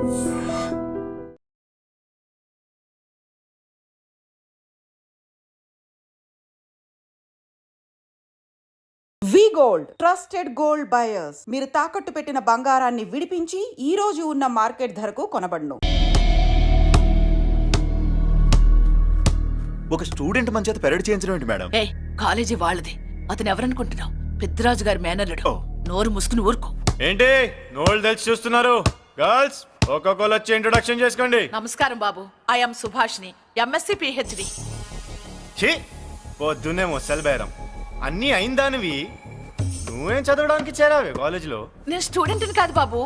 వి gold trusted gold buyers. మీరు తాకట్టు పెట్టిన బంగారాన్ని విడిపించి ఈ రోజు ఉన్న మార్కెట్ ధరకు కొనబడును. ఒక స్టూడెంట్ మన చేత పెరడ్ చేయించడం ఏంటి మేడం? కాలేజీ వాళ్ళది. అతను ఎవరనుకుంటున్నావు? పెద్దరాజు గారి మేనల్లుడు. నోరు ముసుకుని ఊరుకో. ఏంటి నోళ్ళు తెలిసి చూస్తున్నారు? గర్ల్స్ ఒక్కొక్కరు వచ్చి ఇంట్రొడక్షన్ చేసుకోండి. నమస్కారం బాబు, ఐఎమ్ సుభాష్ని, ఎంఎస్సి పిహెచ్డి. ఛీ, పొద్దున్నే ముసలి బేరం. అన్నీ అయిందానివి నువ్వేం చదవడానికి చేరావే కాలేజీలో? నేను స్టూడెంట్ని కాదు బాబు,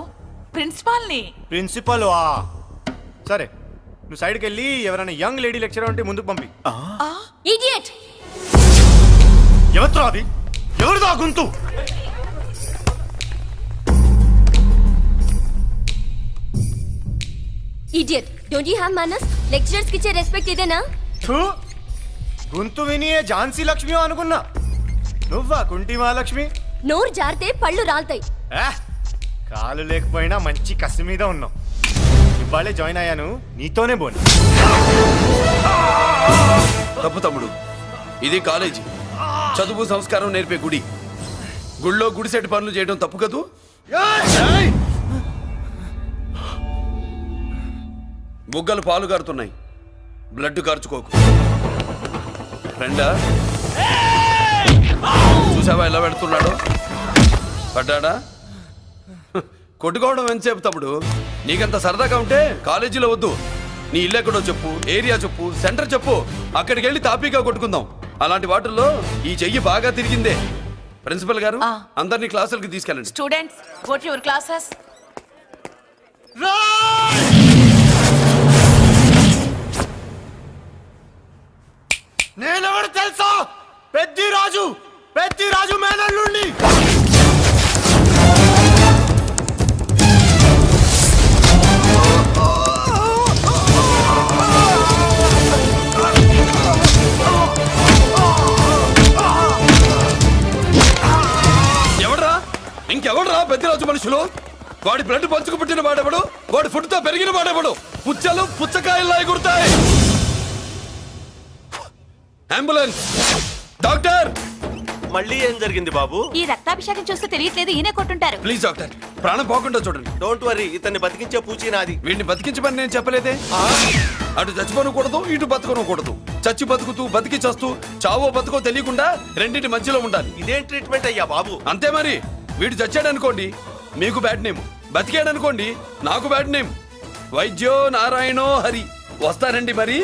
ప్రిన్సిపాల్ని. ప్రిన్సిపల్ సరే, నువ్వు సైడ్కి వెళ్ళి ఎవరైనా యంగ్ లేడీ లెక్చరర్ ఉంటే ముందుకు పంపి. ఇడియట్! ఎవరితో అది? ఎవరిదో ఆ గొంతు? ఇడియట్! డోంట్ యు హావ్ మనస్? లెక్చరర్స్ కి ఇచ్చే రెస్పెక్ట్ ఇదేనా? గొంతు విని ఝాన్సీ లక్ష్మి అనుకున్నా. నువ్వా కుంటి మహాలక్ష్మి? నోరు జారితే పళ్ళు రాల్తాయి. కాలు లేకపోయినా మంచి కసి మీద ఉన్నావు. ఇవాళే జాయిన్ అయ్యాను, నీతోనే బోను. తప్పు తమ్ముడు, ఇది కాలేజీ, చదువు సంస్కారం నేర్పే గుడి. గుళ్ళో గుడిసెట్టి పనులు చేయడం తప్పు కదూ? బుగ్గలు పాలు కారుతున్నాయి, బ్లడ్ కార్చుకోకు. ఫ్రెండా, చూసావా ఎలా పెడుతున్నాడు? పడ్డాడా? కొట్టుకోవడం ఎంతసేపు తమ్ముడు? నీకంత సరదాగా ఉంటే కాలేజీలో వద్దు. నీ ఇల్లు ఎక్కడో చెప్పు, ఏరియా చెప్పు, సెంటర్ చెప్పు, అక్కడికి వెళ్ళి తాపీగా కొట్టుకుందాం. అలాంటి వాటిల్లో ఈ చెయ్యి బాగా తిరిగిందే. ప్రిన్సిపల్ గారు, అందరినీ క్లాసులకు తీసుకెళ్ళండి. Students, go to your classes. నేనెవరు తెలుసా? పెద్దిరాజు, పెద్దిరాజు మేనల్లుండి. ఇంకెవడరా పెద్దరాజు మనుషులు? వాడి బ్లడ్ పంచుకు పుట్టిన వాడెవడు? వాడి ఫుడ్ తో పెరిగిన వాడెవడు? పుచ్చలు పుచ్చకాయల్లా ఎగురుతాయి. Ambulance, doctor! మళ్ళీ ఏం జరిగింది బాబు? ఈ రక్తాభిషేకం చూస్తే తెలియట్లేదు, ఈయనే కొట్టుంటారు. ప్లీజ్ డాక్టర్, ప్రాణం పోకుండా చూడండి. డోంట్ వరీ, ఇతన్ని బతికించే పూచి నాది. వీడిని బతికించమని నేను చెప్పలేదే. అటు చచ్చిపోనకూడదు, ఇటు బతకనకూడదు. చచ్చి బతుకుతూ, బతికి చస్తూ, చావో బతుకో తెలియకుండా రెండింటి మధ్యలో ఉండాలి. ఇదేం ట్రీట్మెంట్ అయ్యా బాబు? అంతే మరి. వీడు చచ్చాడనుకోండి మీకు బ్యాడ్ నేమ్, బతికాడనుకోండి నాకు బ్యాడ్ నేమ్. వైద్యో నారాయణో హరి. వస్తారండి మరి.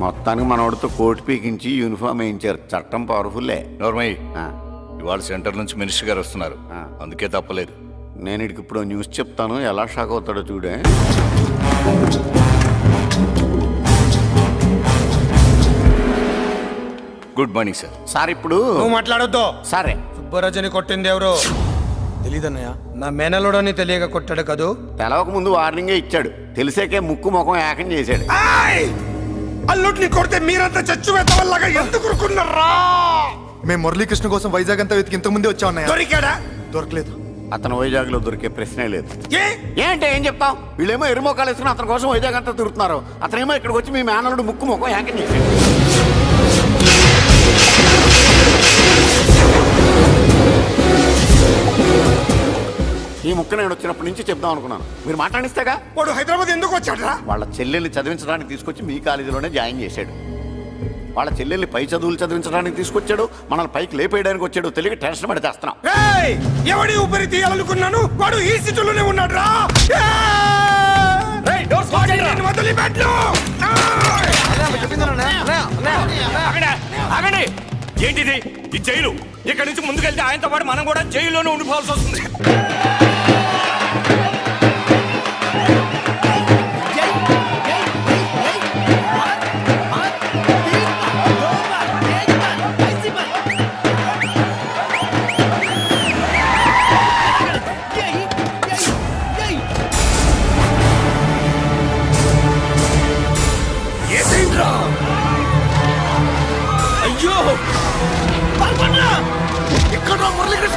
మొత్తానికి మనోడితో కోట్ పీకించి యూనిఫామ్ వేయించారు. చట్టం పవర్ఫుల్లే. నోర్మయ్య, ఇవాళ సెంటర్ నుంచి మినిస్టర్ గారు వస్తున్నారు, అందుకే తప్పలేదు. నేను ఇడికి ఇప్పుడు న్యూస్ చెప్తాను, ఎలా షాక్ అవుతాడో చూడే. Good morning sir. సార్ ఇప్పుడు నువ్వు మాట్లాడొద్దు. సరే, సుబ్బరాజుని కొట్టింది ఎవరు? తెలీదన్నయ్య, నా మేనలోడని తెలియక కొట్టాడు కదూ. తెలవక ముందు వార్నింగే ఇచ్చాడు, తెలిసాకే ముక్కు ముఖం ఏకం చేశాడు. అల్లుడిని కొడితే మీరంతా చచ్చు వెతవల్లాగా ఎందుకు కొరుకున్నారా? మేము మురళీకృష్ణ కోసం వైజాగ్ అంతా వెతికి ఇంత ముందే వచ్చా ఉన్నాయా? దొరికాడా? దొరకలేదు. అతను వైజాగ్ లో దొరికే ప్రశ్నే లేదు. ఏ అంటే ఏం చెప్తాం? వీళ్ళేమో ఎరుమోకాలు వేసుకుని అతని కోసం వైజాగ్ అంతా తిరుగుతున్నారు. అతనేమో ఇక్కడికి వచ్చి మీ మేనలుడు ముక్కు ముఖం ఏకం చేశాడు. ఈ ముక్క నేను వచ్చినప్పటి నుంచి చెప్దాం అనుకున్నాను, మీరు మాట్లాడిస్తేగా. వాడు హైదరాబాద్ ఎందుకు వచ్చాడా? వాళ్ళ చెల్లెల్ని చదివించడానికి తీసుకొచ్చి మీ కాలేజీలోనే జాయిన్ చేశాడు. వాళ్ళ చెల్లెల్ని పై చదువులు చదివించడానికి తీసుకొచ్చాడు, మనల్ని పైకి లేపేయడానికి వచ్చాడు. తెలియక టెన్షన్ పడి చేస్తున్నాం. ఎవడి ఊపిరి తీయాలనుకున్నాను, వాడు ఈ సిటీలోనే ఉన్నాడు రా. ఏంటిది? ఈ జైలు. ఇక్కడి నుంచి ముందుకెళ్తే ఆయనతో పాటు మనం కూడా జైల్లోనే ఉండిపోవాల్సి వస్తుంది. అయ్యో, ఇక్కడ మురళీకృష్ణ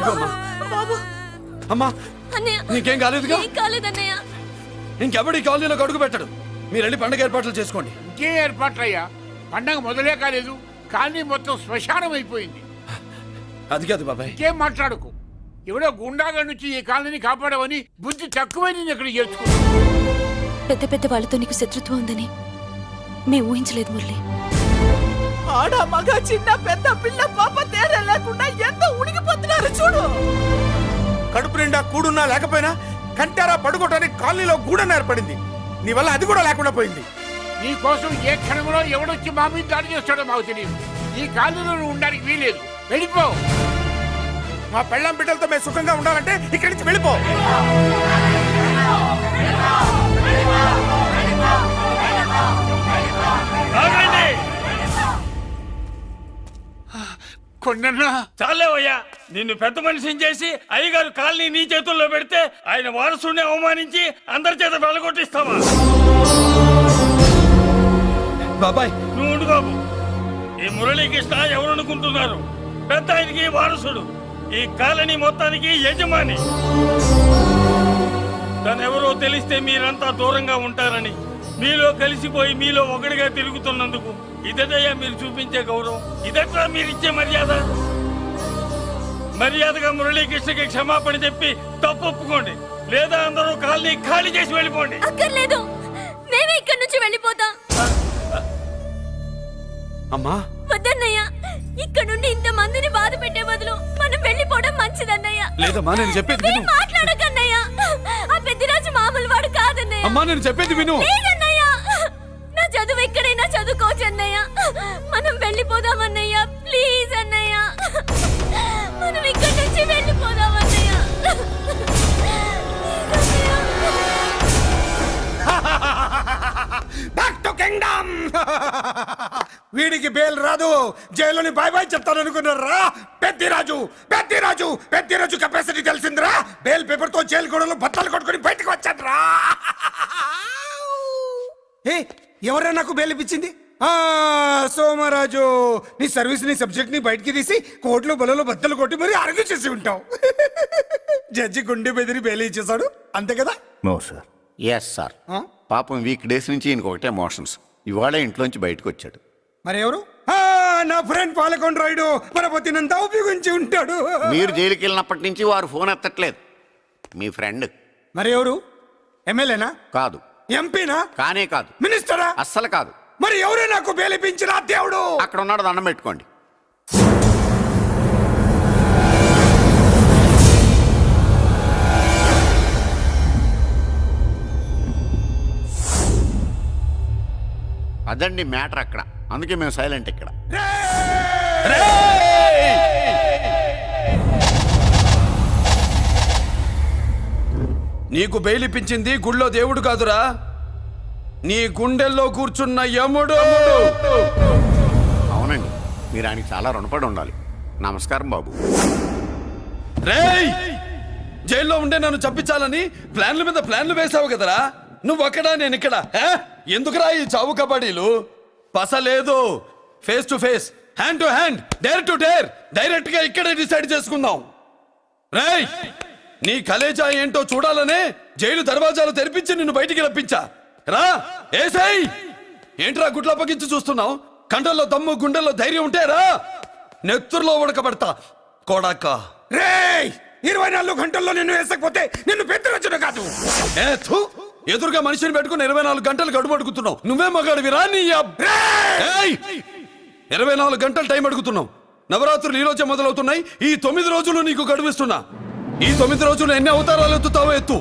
ఇదిగో అమ్మా. బాబు అమ్మా అన్నయ్య నీకేం కాలేదుగా? ఏం కాలేదన్నయ్య. ఇంకెవడి కాలనీలో అడుగు పెట్టడు. మీరు వెళ్ళి పండుగ ఏర్పాట్లు చేసుకోండి. ఇంకే ఏర్పాట్లయ్యా? పండగ మొదలే కాలేదు, కానీ మొత్తం శ్మశానం అయిపోయింది. అది కాదు బాబాయ్. ఇంకేం మాట్లాడుకు. ఎవడో గుండాగా నుంచి ఈ కాలనీ కాపాడవని బుద్ధి తక్కువై నేను ఇక్కడ చేర్చుకున్నాను. పెద్ద పెద్ద వాళ్ళతో నీకు శత్రుత్వం ఉందని మేము ఊహించలేదు మురళి. ఆడ మగ చిన్న పెద్ద పిల్ల పాప తేడా లేకుండా ఎంత ఉడికిపోతున్నారు చూడు. కడుపు నిండా కూడున్నా లేకపోయినా కంటారా పడుకోవటానికి కాలనీలో గూడన్న ఏర్పడింది. నీ వల్ల అది కూడా లేకుండా పోయింది. నీ కోసం ఏ క్షణంలో ఎవడొచ్చి మా మీద దాడి చేస్తాడో మాకు తెలియదు. ఈ కాలనీలో నువ్వు ఉండడానికి వీలేదు. వెళ్ళిపో. మా పెళ్ళాం బిడ్డలతో మేము సుఖంగా ఉండాలంటే ఇక్కడి నుంచి వెళ్ళిపో. కొండన్నా చాలేవయ్యా, నిన్ను పెద్ద మనిషిని చేసి అయ్యగారు కాలనీ నీ చేతుల్లో పెడితే ఆయన వారసుని అవమానించి అందరి చేత వెళ్ళగొట్టిస్తావా? బాబాయ్ నువ్వు ఉండు బాబు. ఈ మురళీకృష్ణ ఎవరనుకుంటున్నారు? పెద్ద ఆయనకి వారసుడు, ఈ కాలనీ మొత్తానికి యజమాని. తనెవరో తెలిస్తే మీరంతా దూరంగా ఉంటారని మీలో కలిసిపోయి మీలో ఒకటిగా తిరుగుతున్నందుకు ఇదటయ్యా మీరు చూపించే గౌరవం, ఇదట్లా మీరిచ్చే మర్యాద. మర్యాదగా మురళీకృష్ణకి క్షమాపణ చెప్పి తప్పు ఒప్పుకోండి, లేదా అందరూ కాలనీ ఖాళీ చేసి వెళ్ళిపోండి. అక్కర్లేదు, మేమే ఇక్కడి నుంచి వెళ్ళిపోతాం. అమ్మా వద్దన్నయ్య, ఇక్కడ నుండి ఇంత మందిని బాధ పెట్టే బదులు మనం వెళ్ళిపోవడం మంచిదన్నయ్య. లేదమ్మా నేను చెప్పేది ఏం విను. మాట్లాడకన్నయ్య, ఆ పెద్దిరాజు మామూలు వాడు కాదన్నయ్య. అమ్మా నేను చెప్పేది విను. లేదన్నయ్య, నా చదువు ఎక్కడైనా చదువుకోవచ్చు అన్నయ్య. మనం వెళ్ళిపోదామన్నయ్య, ప్లీజ్ అన్నయ్య. మనం ఇక్కడి నుంచి వెళ్ళిపోదామన్నయ్య. Back to kingdom. వీడికి బెయిల్ రాదు, జైల్లోని బాయ్ బాయ్ చెప్తాను అనుకున్నారా? పెద్దిరాజు పెద్దిరాజు పెద్దిరాజు కెపాసిటీ తెలిసిందిరా. బెయిల్ పేపర్ తో జైలు గోడలు బత్తలు కొట్టుకుని బయటకు వచ్చాడ్రా. ఎవరైనా నాకు బెయిల్ ఇప్పించింది? సోమరాజు, నీ సర్వీస్ నీ సబ్జెక్ట్ ని బయటికి తీసి కోర్టులో బలలో బద్దలు కొట్టి మరి అరుగు చేసి ఉంటావు. జడ్జి గుండె బెదిరి బెయిల్ ఇచ్చేసాడు, అంతే కదా? No sir. Yes sir. పాపం వీక్ డేస్ నుంచి ఈయనకు ఒకటే మోషన్స్. ఇవాళ ఇంట్లోంచి బయటకు వచ్చాడు. మరి ఎవరు? నా ఫ్రెండ్ పాలకొండ రాయుడు పరపతినంతా ఉపయోగించి ఉంటాడు. మీరు జైలుకి వెళ్ళినప్పటి నుంచి వారు ఫోన్ ఎత్తట్లేదు. మీ ఫ్రెండ్. మరి ఎవరు? ఎమ్మెల్యేనా? కాదు. ఎంపీనా? కానే కాదు. మినిస్టరా? అస్సలు కాదు. మరి ఎవరే నాకు బేలిపించిన దేవుడు? అక్కడ ఉన్నాడు, దండం పెట్టుకోండి. అదండి మ్యాటర్ అక్కడ. అందుకే మేము సైలెంట్ ఇక్కడ. నీకు బెయిలిపించింది గుళ్ళో దేవుడు కాదురా, నీ గుండెల్లో కూర్చున్న యముడు. అవునండి, మీరు ఆయనకి చాలా రుణపడి ఉండాలి. నమస్కారం బాబు. రేయ్, జైల్లో ఉండే నన్ను చంపించాలని ప్లాన్ల మీద ప్లాన్లు వేసావు కదరా. నువ్వు అక్కడా నేను ఇక్కడ. ఎందుకురా ఈ చావు కబడ్డీలు? పస లేదు, face to face, hand to hand, dare to dare, direct గా ఇక్కడే డిసైడ్ చేసుకుందాం. రేయ్, నీ కలేజా ఏంటో చూడాలనే జైలు దర్వాజాలు తెరిపించి నిన్ను బయటికి రప్పించా. రా ఏసై. ఏంట్రా గుడ్ల పగించి చూస్తున్నావు? కండల్లో దమ్ము గుండెల్లో ధైర్యం ఉంటే రా, నెత్తుర్లో ఉడకబడతా కొడక. రేయ్, 24 గంటల్లో నిన్ను వేసకపోతే నిన్ను పెద్దరొచ్చుడు కాదు. ఎదురుగా మనిషిని పెట్టుకుని 24 గంటలు గడుపు అడుగుతున్నావు. నువ్వే మగాడివిరా నీ 24 గంటలు టైం అడుగుతున్నావు. నవరాత్రులు ఈ రోజే మొదలవుతున్నాయి. ఈ 9 రోజులు నీకు గడువిస్తున్నా. ఈ 9 రోజులు ఎన్ని అవతారాలు ఎత్తుతావో ఎత్తు.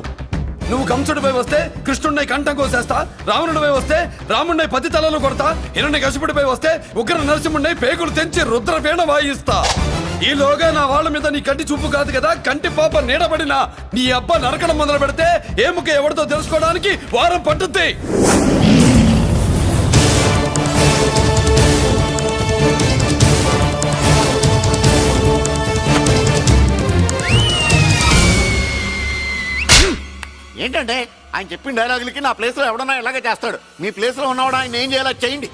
నువ్వు కంసుడిపై వస్తే కృష్ణుడిని కంఠం కోసేస్తా, రావణుడిపై వస్తే రాముడిని 10 తలలు కొడతా, హిరణ్యకశిపుడిపై వస్తే ఉగ్ర నరసింహుడిని పేగులు తెంచి రుద్రవీణ వాయిస్తా. ఈలోగా నా వాళ్ళ మీద నీ కంటి చూపు కాదు కదా, కంటి పాప నీడబడినా నీ అబ్బ నరకడం మొదలు పెడితే ఏముక ఎవరితో తెలుసుకోవడానికి వారం పట్టుద్ది. ఏంటంటే ఆయన చెప్పిన డైలాగులకి నా ప్లేస్లో ఎవడన్నా ఇలాగే చేస్తాడు. మీ ప్లేస్లో ఉన్నవాడు ఆయన ఏం చేయాలో చేయండి.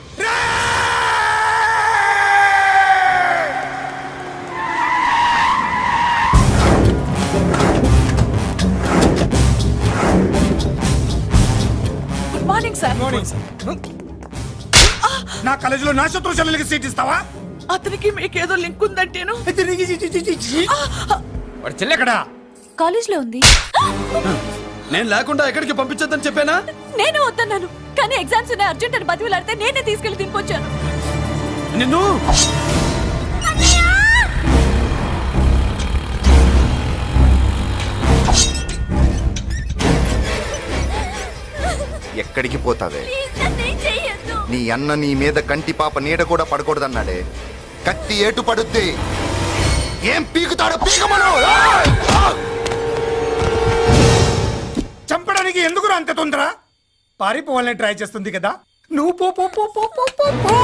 నా కాలేజీలో నా శత్రు చెల్లెలకి సీట్ ఇస్తావా? అతనికి మీకేదో లింక్ ఉందంటేను. వాడి చెల్లెక్కడా? కాలేజ్ లో ఉంది. నేను లేకుండా ఎక్కడికి పంపించొద్దని చెప్పానా? నేను వద్దన్నాను, కానీ ఎగ్జామ్స్ ఉన్నాయి అర్జెంట్ అని బతిలాడితే నేనే తీసుకెళ్లి దింపొచ్చాను. నిన్ను ఎక్కడికి పోతావే? ప్లీజ్ నన్నేం చెయ్యొద్దు. నీ అన్న నీ మీద కంటి పాప నీడ కూడా పడకూడదన్నాడే. కత్తి ఏటు పడుద్ది. ఏం పీకుతాడో పీకమను. చంపడానికి ఎందుకు అంత తొందర? పారిపోవాలని ట్రై చేస్తుంది కదా. నువ్వు పో పో పో పో పో పో పో.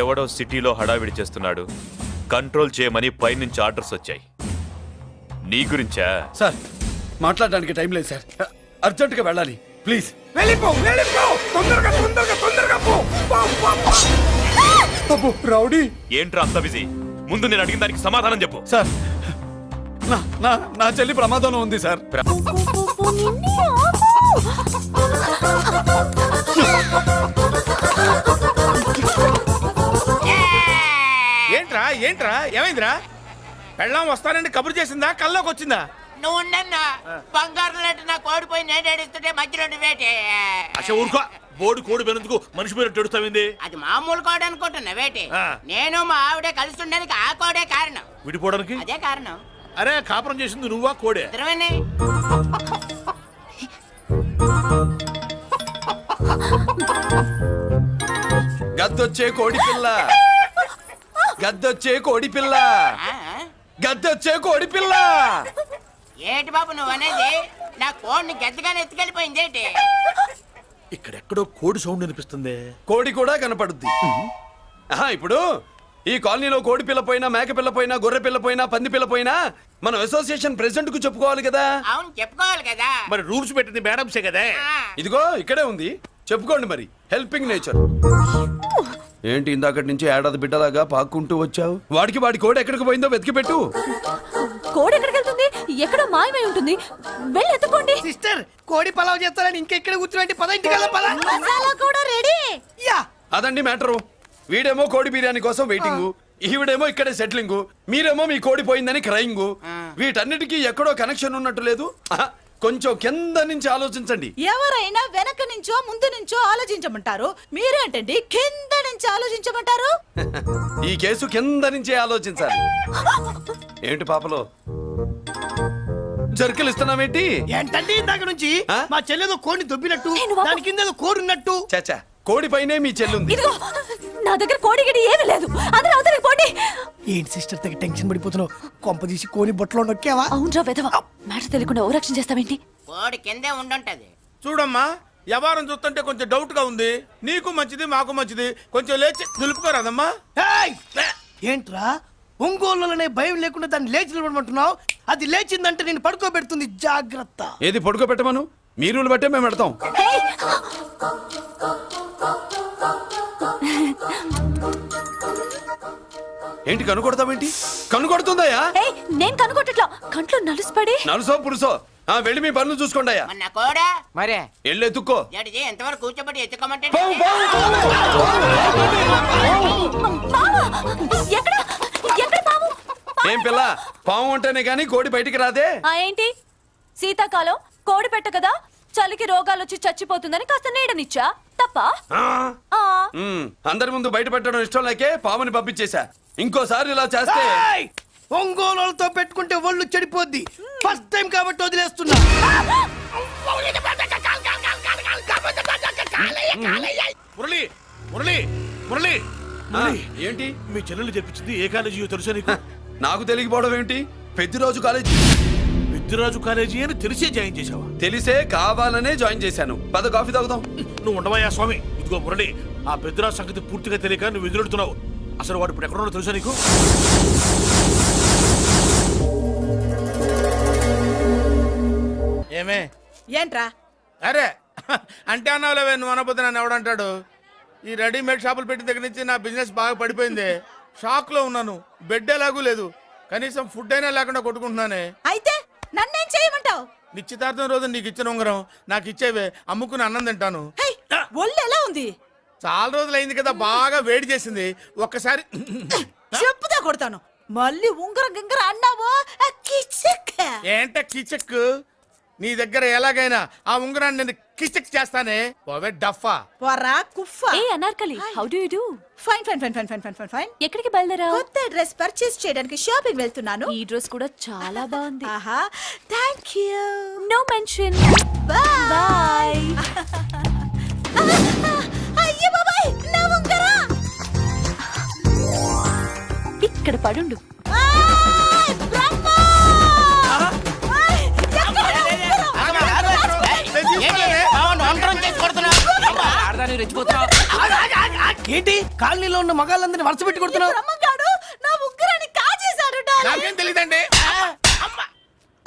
ఎవడో సిటీలో హడావిడి చేస్తున్నాడు, కంట్రోల్ చేయమని పైనుంచి ఆర్డర్స్ వచ్చాయి. నీ గురించా? సార్ మాట్లాడడానికి టైం లేదు సార్, అర్జెంటుగా వెళ్ళాలి ప్లీజ్. వెళ్ళిపో వెళ్ళిపో, తొందరగా తొందరగా తొందరగా పో. పో, పో, పో. అబ్బో, రౌడీ. ఏంట్రా అంత బిజీ? ముందు నేను అడిగిన దానికి సమాధానం చెప్పు. సార్ నా నా నా చెల్లి ప్రమాదంలో ఉంది సార్. ఏంట్రా ఏంట్రా ఏమైందిరా? పెళ్ళాం వస్తానండి కబురు చేసిందా, కల్లోకి వచ్చిందా? నువ్వు ఉండన్నా బంగారం లాంటి నా కోడిపోయి నేను ఏడుస్తుంటే మధ్యలో వేటే. అసలు ఊరుకో, బోర్డు కోడి పెనందుకు మనిషి మీద తెడుస్తావింది. అది మామూలు కోడి అనుకుంటున్నా వేటే. ఆ. నేను మా ఆవిడే కలిసి ఉండడానికి ఆ కోడే కారణం. విడిపోవడానికి అదే కారణం. అరే కాపురం చేసింది నువ్వా కోడే? ఇద్దరమేనే. గద్దొచ్చే కోడి పిల్ల, గద్దొచ్చే కోడి పిల్ల, ఆ? గద్దొచ్చే కోడి పిల్ల. ఏటి బాబు నువ్వు అనేది? నా కోడిని గద్దగానే ఎత్తుకెళ్ళిపోయింది ఏంటి? ఇక్కడెక్కడో కోడి సౌండ్ అనిపిస్తుంది. కోడి కూడా కనపడుద్ది. ఆహా, ఇప్పుడు ఈ కాలనీలో కోడి పిల్ల పోయినా, మేక పిల్ల పోయినా, గొర్రె పిల్ల పోయినా, పంది పిల్ల పోయినా మనం అసోసియేషన్ ప్రెసిడెంట్ కు చెప్పుకోవాలి కదా. అవును చెప్పుకోవాలి కదా. మరి రూల్స్ పెట్టింది మేడంసే కదా. ఆ. ఇదిగో ఇక్కడే ఉంది, చెప్పుకోండి మరి. Helping nature. ఏంటి ఇందాకటి నుంచి ఏడాది బిడ్డలాగా పాక్కుంటూ వచ్చావు? వాడికి వాడి కోడి ఎక్కడికి పోయిందో వెతికి పెట్టు. కోడి ఎక్కడికి వెళ్తుంది? ఎక్కడో మాయమై ఉంటుంది, వెళ్ళి ఎత్తుకోండి. సిస్టర్, కోడి పలావ్ చేస్తారని ఇంకెక్కడ కూర్చోబెట్టి పద ఇంటికి వెళ్దాం, పద. మసాలా కూడా రెడీ. యా. అదండి మ్యాటరు. వీడేమో కోడి బిర్యానీ కోసం వెయిటింగ్, ఈవిడేమో ఇక్కడే సెటిలింగ్, మీరేమో మీ కోడి పోయిందని క్రయింగ్. వీటన్నిటికీ ఎక్కడో కనెక్షన్ ఉన్నట్టు లేదు. ఆహా, కొంచెం కింద నుంచి ఆలోచించండి. ఎవరైనా వెనక నుంచో ముందు నుంచో ఆలోచించమంటారు, మీరేంటండి కింద నుంచి ఆలోచించమంటారు? ఈ కేసు కింద నుంచే ఆలోచించాలి. ఏంటి పాపలో జర్కలు ఇస్తున్నావేంటి? ఏంటంటే ఇందాక నుంచి ఆ? మా చెల్లెదో కోడిని దొబ్బినట్టు, నేను బాబు. దాని కింద ఏదో కోడి ఉన్నట్టు. చాచా, కోడి పైనే మీ చెల్లుంది. ఇదిగో నా దగ్గర కోడి గిడి ఏమీ లేదు, అందరూ అవతలికి పోండి. ఏంటి సిస్టర్ తెగ టెన్షన్ పడిపోతున్నావు? కొంప తీసి కోడి బొట్టలో నొక్కావా? అవునరా వెధవ, మాట తెలియకుండా ఓ రక్షణ చేస్తావేంటి? కోడి కిందే ఉండుంటది. చూడమ్మా, వ్యవహారం చూస్తుంటే కొంచెం డౌట్ గా ఉంది. నీకు మంచిది మాకు మంచిది, కొంచెం లేచి నిలుపుకోరాదమ్మా. ఏయ్! ఏంట్రా ఒంగోలులోనే భయం లేకుండా దాన్ని లేచి నిలబడమంటున్నావు? అది లేచిందంటే నేను పడుకోబెడుతుంది, జాగ్రత్త. ఏది పడుకోబెట్టమను, మీరు బట్టే మేము పెడతాం. హేయ్! ఏంటి కనుకొడతావేంటి? కనుకొడుతుందయ్యా? హేయ్, నేను కనుగొట్టట్లా, కంట్లో నలుసుపడి. నలుసో పురుసో వెళ్ళి మీ పనులు చూసుకోండి అయ్యా. మన కోడా మరే వెళ్ళి ఎత్తుక్కో. జడిజి ఎంతవరకు కూర్చోబెట్టి ఎత్తుకోమంటే పావు, పావు, పావా! ఎక్కడ ఎక్కడ పాము? ఏం పిల్ల, పాము అంటేనే గాని కోడి బయటికి రాదే. ఆ ఏంటి, శీతాకాలం కోడి పెట్ట కదా, చలికి రోగాలు వచ్చి చచ్చిపోతుందని కాస్త నీడనిచ్చా, తప్ప? ఆ. అందరి ముందు బయట పెట్టడం ఇష్టం లేకే పాముని పంపించేశా. ఇంకోసారి ఇలా చేస్తే ఏయ్! ఒంగోలులతో పెట్టుకుంటే ఒళ్ళు చెడిపోద్ది. ఫస్ట్ టైం కాబట్టి వదిలేస్తున్నా. మురళి మురళి మురళి ఏంటి మీ చెల్లెలు చెప్పించింది ఏ కాలేజీ తెలుసా నీకు? నాకు తెలియకపోవడం ఏంటి? పెద్దిరాజు కాలేజీ. పెద్దిరాజు కాలేజీ అని తెలిసే జాయిన్ చేసావా? తెలిసే కావాలనే జాయిన్ చేశాను. పద కాఫీ తాగుదాం. నువ్వు ఉండవయ్యా స్వామి. ఇదిగో మురళి, ఆ పెద్దిరాజు సంగతి పూర్తిగా తెలియక నువ్వు ఎదురెడుతున్నావు. అసలు వాడు ఇప్పుడు ఎక్కడున్నాడో తెలుసా నీకు? ఏమే ఏంట్రా అరే అంటే అన్నావులేవే, నువ్వు అనబోతే నన్ను ఎవడంటాడు. ఈ రెడీమేడ్ షాపులు పెట్టిన దగ్గర నుంచి నా బిజినెస్ బాగా పడిపోయింది. షాక్ లో ఉన్నాను. బెడ్ ఎలాగూ లేదు, కనీసం ఫుడ్ అయినా లేకుండా కొట్టుకుంటున్నానే. అయితే నన్నేం చేయమంటావు? నిశ్చితార్థం రోజు నీకు ఇచ్చిన ఉంగరం నాకు ఇచ్చేవే, అమ్ముకుని అన్నం తింటాను. ఒళ్ళు ఎలా ఉంది? చాలా రోజులు అయింది కదా, బాగా వేడి చేసింది. ఒక్కసారి చెప్పుదా కొడతాను. మళ్ళీ ఉంగరం గింగర అన్నావో ఏంట కిచక్. నీ దగ్గర ఎలాగైనా ఆ ఉంగరాన్ని నేను కిచక్ చేస్తానే. పోవే డఫా. పోరా కుఫ్ఫా. ఏ Anarkali, how do you do? Fine fine fine fine fine fine fine fine. ఎక్కడికి బయలుదేరావు? కొత్త డ్రెస్ పర్చేస్ చేయడానికి షాపింగ్ వెళ్తున్నాను. ఈ డ్రెస్ కూడా చాలా బాగుంది. ఆహా, thank you. No mention. Bye. Bye. అయ్యో బాబాయ్, నా ఉంగరం. ఇక్కడ పడుండు. ఆయ్, బ్రహ్మ! ఆయ్, ఎక్కడ నా ఉంగరం? ఏంటి కాలనీలో ఉన్న మగాళ్ళందరినీ వరుస పెట్టి కొడుతున్నావు? బ్రహ్మంగాడు నా ఉంగరాన్ని కాజేశాడు డార్లింగ్. నాకేం తెలియదండి.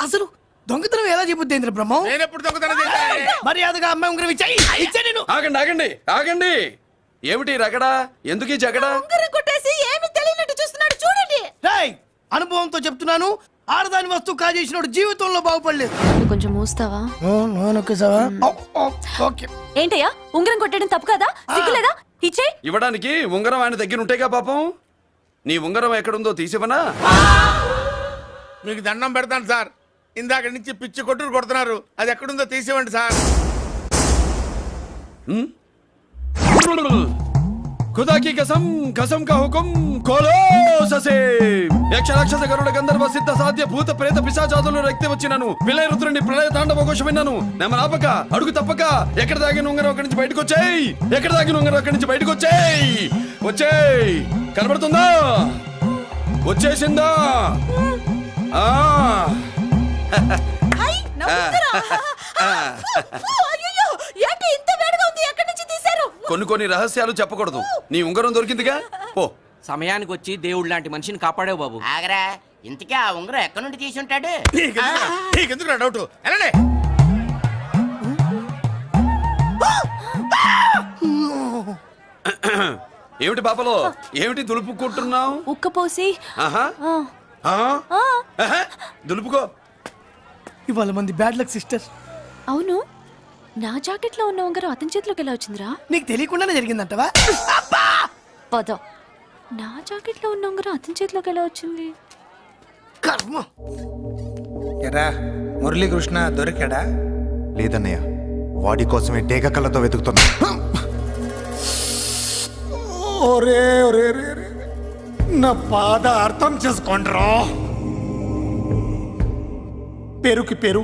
అసలు దొంగతనం ఎలా చెబుద్ది బ్రహ్మం? నేను ఎప్పుడు దొంగతనం చేశాను? మర్యాదగా అమ్మాయి ఉంగరం ఇచ్చా నేను. ఆగండి ఆగండి ఆగండి. ఏమిటి రగడా? ఎందుకు ఈ జగడా? ఉంగరం కొట్టేసి ఏమీ తెలియనట్టు చూస్తున్నాడు, చూడండి. రేయ్, అనుభవంతో చెప్తున్నాను, ఆడదాని వస్తువు కాజేసినోడు జీవితంలో బాగుపడలేదు. కొంచెం మూస్తావా? ఓకే. ఏంటయ్యా, ఉంగరం కొట్టడం తప్పు కదా? సిగ్గులేదా? ఇచ్చే. ఇవ్వడానికి ఉంగరం ఆయన దగ్గర ఉంటేగా పాపం. నీ ఉంగరం ఎక్కడుందో తీసివనా? మీకు దండం పెడతాను సార్, ఇందాక నుంచి పిచ్చి కొట్టుడు కొడుతున్నారు. అది ఎక్కడుందో తీసివ్వండి సార్. खुदा की कसम कसम का हुकुम खोलो ससे యక్ష రాక్షస గరుడ గంధర్వ సిద్ధ సాధ్య భూత ప్రేత పిశాచాదులను రక్తి వచ్చినాను విలయ రుద్రుని ప్రళయ తాండవ ఘోష విన్నాను. నెమరాపక అడుగు తప్పక ఎక్కడ దాగిన ఉంగరం అక్కడి నుంచి బయటకు వచ్చేయ్. ఎక్కడ దాగిన ఉంగరం అక్కడి నుంచి బయటకు వచ్చేయ్. వచ్చేయ్. కనబడుతుందా? వచ్చేసిందా? హై, నా ఉంగరం. అయ్యో, ఏంటి ఇంత వేడిగా ఉంది? ఎక్కడి నుంచి తీశారు? కొన్ని రహస్యాలు చెప్పకూడదు. నీ ఉంగరం దొరికిందిగా, పో. సమయానికి వచ్చి దేవుడు లాంటి మనిషిని కాపాడావు బాబు. ఆగరా, ఇంతకీ ఆ ఉంగరం ఎక్కడి నుండి తీసి ఉంటాడు? నీకెందుకు డౌట్? వెళ్ళండి. ఏమిటి పాపలో, ఏమిటి దులుపుకుంటున్నావు? ఉక్కపోసి. ఆహా. దులుపుకో. ఇవాళ మంది బ్యాడ్ లక్ సిస్టర్. అవును, నా జాకెట్ లో ఉన్న ఉంగరం అతని చేతిలోకి ఎలా వచ్చిందిరా? నీకు తెలియకుండానే జరిగిందంటవా? పద. నా జాకెట్ లో ఉన్న ఉంగరం అతని చేతిలోకి ఎలా వచ్చింది? కర్మ. ఎరా మురళీకృష్ణ దొరికాడా? లేదన్నయ్య, వాడి కోసమే డేగ కళ్ళతో వెతుకుతున్నా. ఒరే ఒరే ఒరే, నా బాధ అర్థం చేసుకోండిరా. పేరుకి పేరు,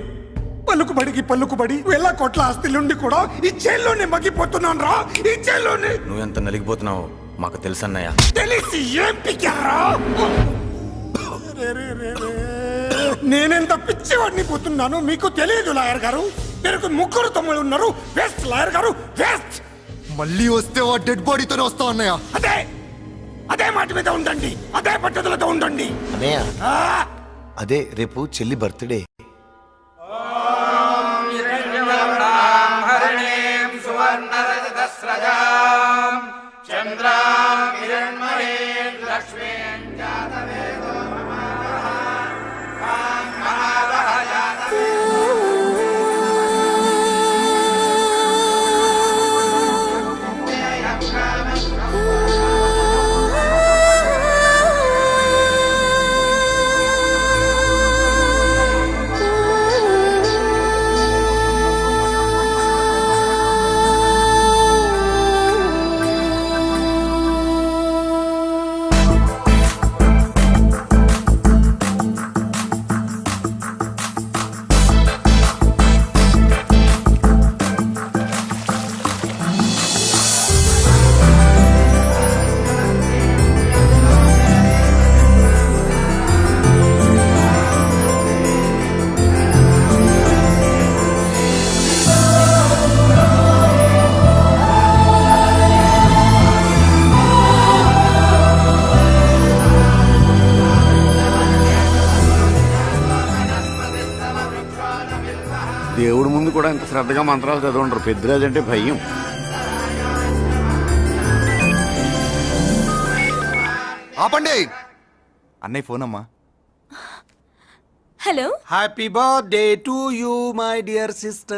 పలుకుబడికి పలుకుబడి, వేల కోట్ల ఆస్తిలుండి కూడా ఈ జైల్లోనే మగ్గిపోతున్నాను రా. ఈ జైల్లోనే. నువ్వెంత నలిగిపోతున్నావు మాకు తెలుసన్నయ్య. తెలిసి ఏం పిక్కారా? నేనెంత పిచ్చివాడిని పోతున్నాను మీకు తెలియదు లాయర్ గారు. పేరుకు ముగ్గురు తమ్ముళ్ళు ఉన్నారు. వేస్ట్ లాయర్ గారు, వేస్ట్. మళ్ళీ వస్తే ఆ డెడ్ బాడీతోనే వస్తావు అన్నయ్య. అదే మాట మీద ఉండండి, అదే పట్టుదలతో ఉండండి. అన్నయ్య, అదే రేపు చెల్లి బర్త్డే. కూడా ఇంత శ్రద్ధగా మంత్రాలు చదవంటారు. పెద్దిరాజు అంటే భయం. ఆపండి. అన్నయ్య ఫోన్ అమ్మా. Hello happy birthday to you my dear sister.